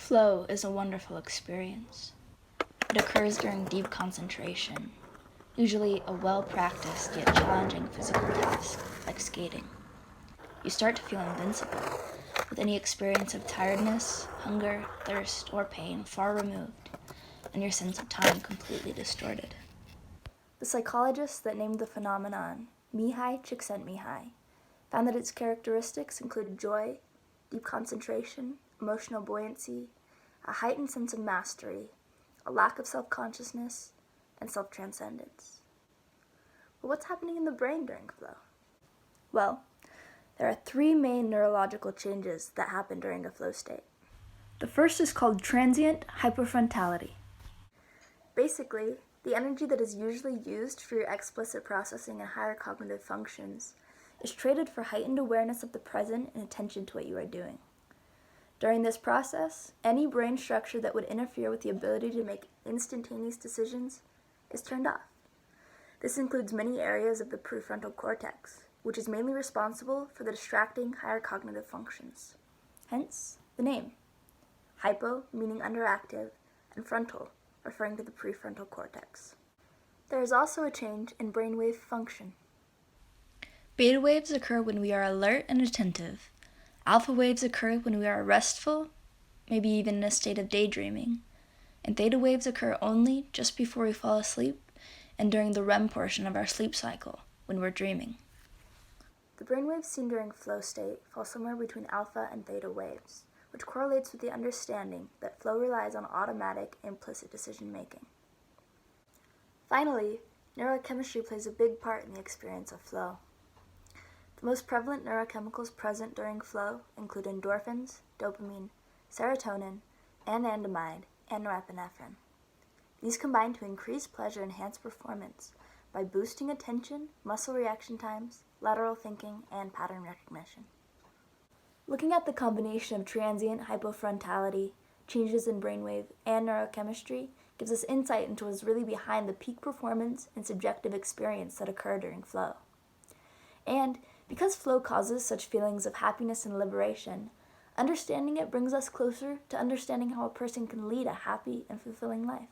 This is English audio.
Flow is a wonderful experience. It occurs during deep concentration, usually a well-practiced yet challenging physical task, like skating. You start to feel invincible, with any experience of tiredness, hunger, thirst, or pain far removed, and your sense of time completely distorted. The psychologist that named the phenomenon, Mihai Csikszentmihalyi, found that its characteristics included joy, deep concentration, emotional buoyancy, a heightened sense of mastery, a lack of self-consciousness, and self-transcendence. But what's happening in the brain during flow? Well, there are three main neurological changes that happen during a flow state. The first is called transient hypofrontality. Basically, the energy that is usually used for your explicit processing and higher cognitive functions is traded for heightened awareness of the present and attention to what you are doing. During this process, any brain structure that would interfere with the ability to make instantaneous decisions is turned off. This includes many areas of the prefrontal cortex, which is mainly responsible for the distracting higher cognitive functions. Hence, the name. Hypo meaning underactive, and frontal referring to the prefrontal cortex. There is also a change in brainwave function. Beta waves occur when we are alert and attentive. Alpha waves occur when we are restful, maybe even in a state of daydreaming. And theta waves occur only just before we fall asleep and during the REM portion of our sleep cycle, when we're dreaming. The brainwaves seen during flow state fall somewhere between alpha and theta waves, which correlates with the understanding that flow relies on automatic, implicit decision-making. Finally, neurochemistry plays a big part in the experience of flow. The most prevalent neurochemicals present during flow include endorphins, dopamine, serotonin, anandamide, and norepinephrine. These combine to increase pleasure and enhance performance by boosting attention, muscle reaction times, lateral thinking, and pattern recognition. Looking at the combination of transient hypofrontality, changes in brainwave, and neurochemistry gives us insight into what's really behind the peak performance and subjective experience that occur during flow. And because flow causes such feelings of happiness and liberation, understanding it brings us closer to understanding how a person can lead a happy and fulfilling life.